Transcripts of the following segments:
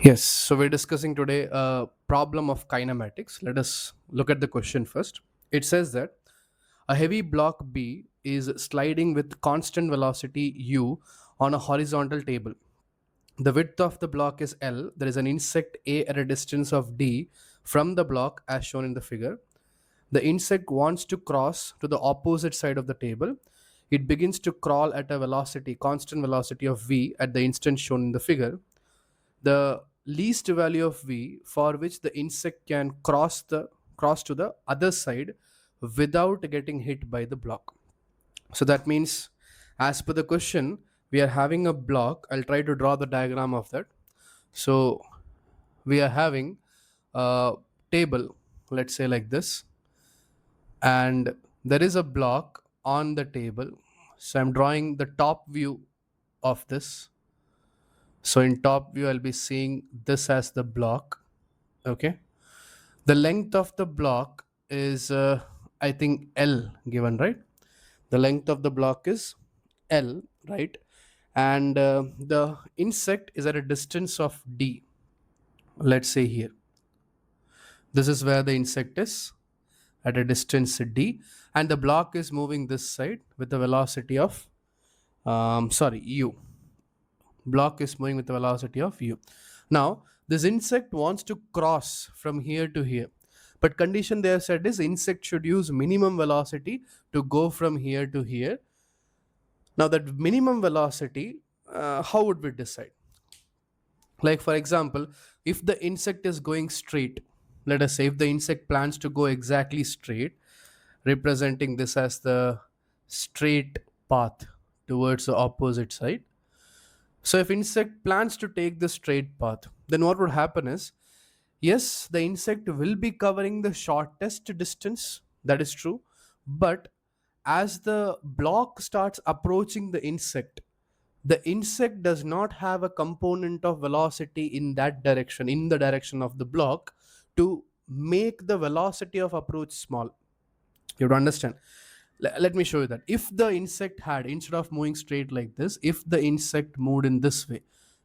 Yes, so we're discussing today a problem of kinematics. Let us look at the question first. It says that a heavy block B is sliding with constant velocity u on a horizontal table. The width of the block is L. There is an insect A at a distance of D from the block as shown in the figure. The insect wants to cross to the opposite side of the table. It begins to crawl at a velocity, constant velocity of v at the instant shown in the figure. The least value of v for which the insect can cross to the other side without getting hit by the block. So that means, as per the question, we are having a block. I'll try to draw the diagram of that. So we are having a table, let's say like this, and there is a block on the table. So I'm drawing the top view of this. So in top view, I'll be seeing this as the block. Okay. The length of the block is, I think, L given, right? The length of the block is L, right? And the insect is at a distance of D. Let's say here. This is where the insect is at a distance D. And the block is moving this side with a velocity of, U. Block is moving with the velocity of u. Now, this insect wants to cross from here to here. But condition they have said is insect should use minimum velocity to go from here to here. Now, that minimum velocity, how would we decide? Like, for example, if the insect is going straight, let us say if the insect plans to go exactly straight, representing this as the straight path towards the opposite side. So if insect plans to take the straight path, then what would happen is, yes, the insect will be covering the shortest distance. That is true. But as the block starts approaching the insect does not have a component of velocity in that direction, in the direction of the block, to make the velocity of approach small. You have to understand. Let me show you that. If the insect had, instead of moving straight like this, if the insect moved in this way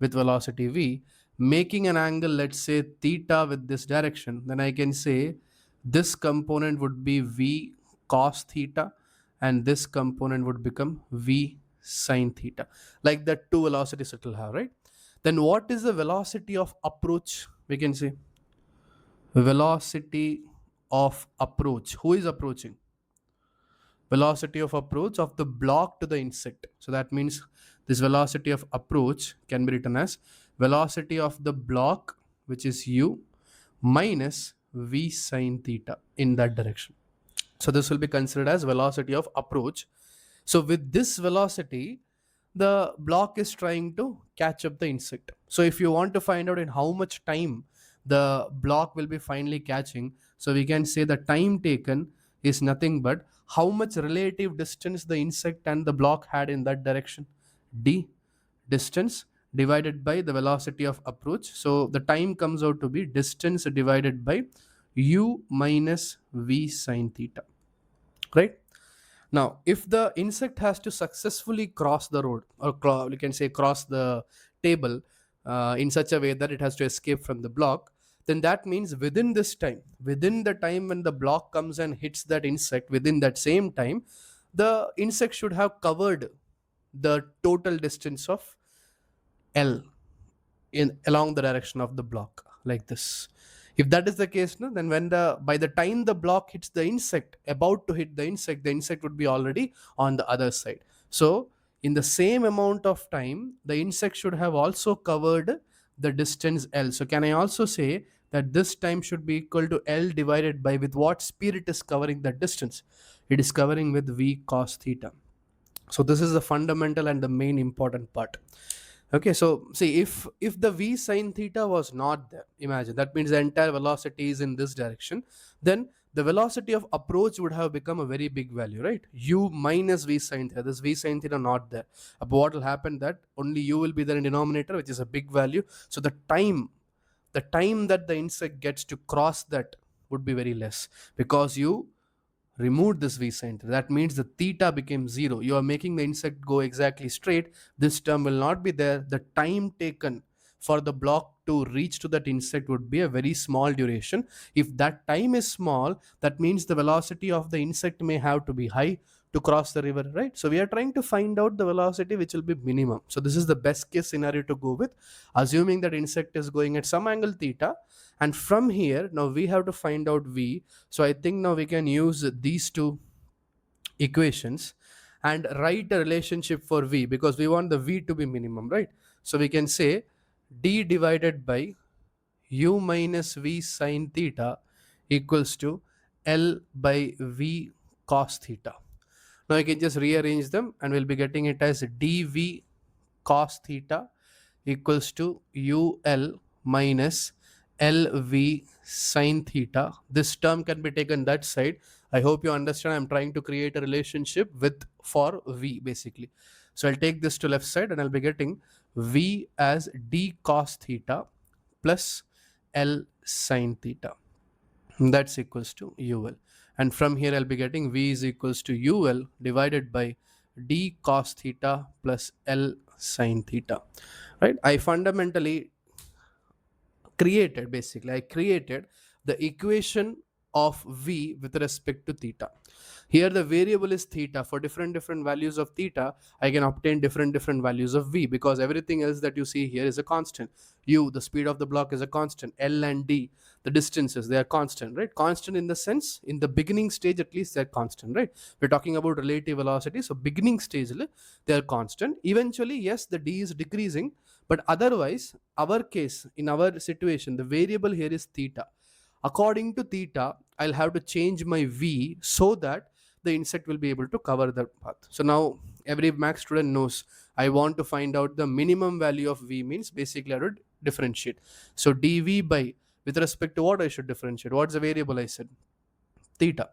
with velocity v, making an angle, let's say theta with this direction, then I can say this component would be v cos theta and this component would become v sine theta. Like that, two velocities it will have, right? Then what is the velocity of approach? We can say velocity of approach. Who is approaching? Velocity of approach of the block to the insect. So that means this velocity of approach can be written as velocity of the block, which is u, minus v sine theta in that direction. So this will be considered as velocity of approach. So with this velocity, the block is trying to catch up the insect. So if you want to find out in how much time the block will be finally catching, so we can say the time taken is nothing but how much relative distance the insect and the block had in that direction. D, distance divided by the velocity of approach. So the time comes out to be distance divided by u minus v sine theta, right? Now, if the insect has to successfully cross the road, or we can say cross the table in such a way that it has to escape from the block, then that means within this time, within the time when the block comes and hits that insect, within that same time, the insect should have covered the total distance of L in along the direction of the block, like this. If that is the case, no, then when the by the time the block hits the insect, about to hit the insect would be already on the other side. So in the same amount of time, the insect should have also covered the distance L. So can I also say that this time should be equal to L divided by with what speed it is covering that distance? It is covering with v cos theta. So this is the fundamental and the main important part. Okay, so see, if the v sine theta was not there, imagine that means the entire velocity is in this direction, then the velocity of approach would have become a very big value, right? U minus v sine theta. This v sine theta not there. But what will happen that only u will be there in denominator, which is a big value. So the time that the insect gets to cross that would be very less because you removed this v sine theta. That means the theta became 0. You are making the insect go exactly straight. This term will not be there. The time taken for the block to reach to that insect would be a very small duration. If that time is small, that means the velocity of the insect may have to be high to cross the river, right? So we are trying to find out the velocity which will be minimum. So this is the best case scenario to go with, assuming that insect is going at some angle theta. And from here, now we have to find out v. So I think now we can use these two equations and write a relationship for v, because we want the v to be minimum, right? So we can say d divided by u minus v sine theta equals to L by v cos theta. Now I can just rearrange them and we'll be getting it as dv cos theta equals to ul minus lv sine theta. This term can be taken that side. I hope you understand. I'm trying to create a relationship with for v basically. So I'll take this to left side and I'll be getting v as d cos theta plus L sine theta. That's equals to ul. And from here I'll be getting v is equals to ul divided by d cos theta plus L sine theta. Right? I created the equation of v with respect to theta. Here the variable is theta. For different values of theta, I can obtain different values of v, because everything else that you see here is a constant. U, the speed of the block, is a constant. L and d, the distances, they are constant, right? Constant in the sense, in the beginning stage at least, they're constant, right? We're talking about relative velocity. So beginning stage, they're constant. Eventually, yes, the d is decreasing, but otherwise, our case, in our situation, the variable here is theta. According to theta, I'll have to change my v so that the insect will be able to cover the path. So now every max student knows, I want to find out the minimum value of v, means basically I would differentiate. So dv by, with respect to what I should differentiate? What's the variable I said? Theta.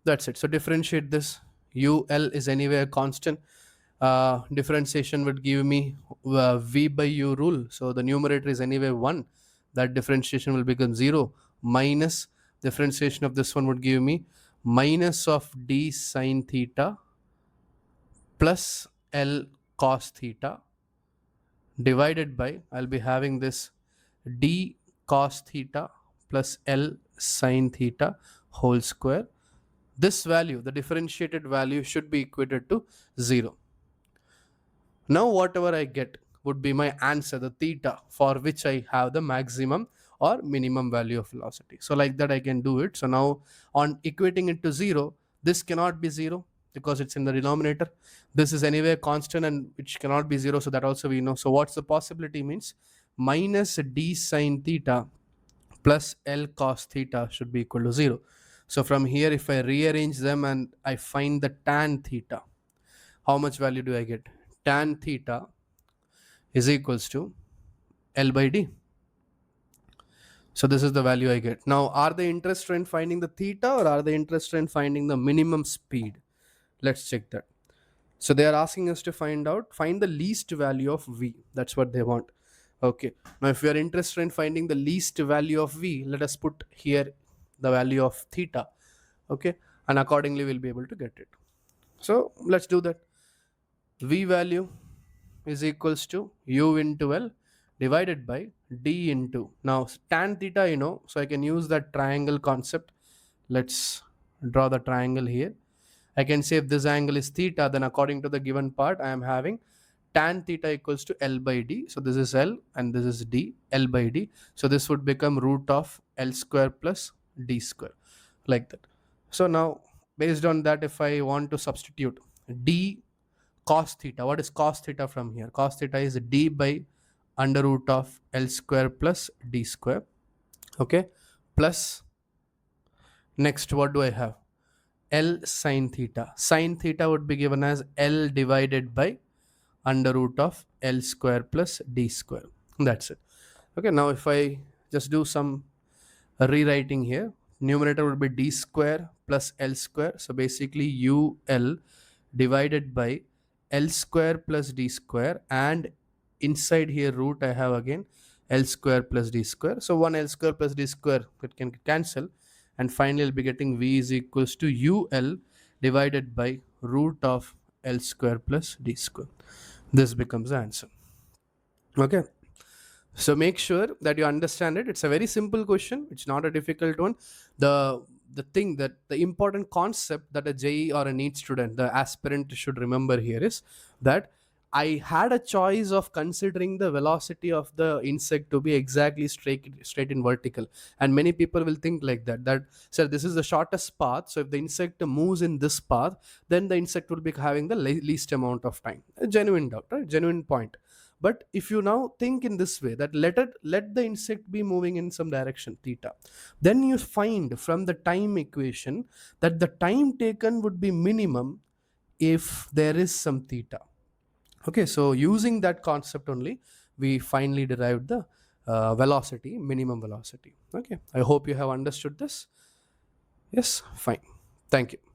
That's it. So differentiate this. ul is anyway a constant. Differentiation would give me v by u rule. So the numerator is anyway 1. That differentiation will become 0, minus differentiation of this one would give me minus of d sine theta plus L cos theta divided by, I'll be having this d cos theta plus L sine theta whole square. This value, the differentiated value, should be equated to 0. Now whatever I get would be my answer, the theta for which I have the maximum or minimum value of velocity. So like that I can do it. So now on equating it to 0, this cannot be 0 because it's in the denominator. This is anyway constant and which cannot be 0. So that also we know. So what's the possibility means? Minus d sine theta plus L cos theta should be equal to 0. So from here, if I rearrange them and I find the tan theta, how much value do I get? Tan theta is equals to L by D. So this is the value I get. Now, are they interested in finding the theta or are they interested in finding the minimum speed? Let's check that. So they are asking us to find the least value of V. That's what they want. Okay. Now, if we are interested in finding the least value of V, let us put here the value of theta. Okay. And accordingly, we'll be able to get it. So let's do that. V value is equals to U into L divided by D into, now tan theta, so I can use that triangle concept. Let's draw the triangle here. I can say if this angle is theta, then according to the given part, I am having tan theta equals to L by D. So this is L and this is D, L by D. So this would become root of L square plus D square, like that. So now based on that, if I want to substitute D cos theta, what is cos theta from here? Cos theta is D by under root of L square plus D square. Okay. Plus next, what do I have? L sine theta. Sine theta would be given as L divided by under root of L square plus D square. That's it. Okay. Now if I just do some rewriting here, numerator would be D square plus L square. So basically UL divided by L square plus D square, and inside here root I have again L square plus D square. So one L square plus D square, it can cancel, and finally I'll be getting V is equals to UL divided by root of L square plus D square. This becomes the answer. Okay. So make sure that you understand it. It's a very simple question. It's not a difficult one. The thing that the important concept that a JE or a NEET student, the aspirant, should remember here is that I had a choice of considering the velocity of the insect to be exactly straight in vertical. And many people will think like that. That, sir, this is the shortest path. So if the insect moves in this path, then the insect will be having the least amount of time. A genuine doubt, right? Genuine point. But if you now think in this way, that let the insect be moving in some direction theta, then you find from the time equation that the time taken would be minimum if there is some theta. Okay, so using that concept only, we finally derived the velocity, minimum velocity. Okay, I hope you have understood this. Yes, fine. Thank you.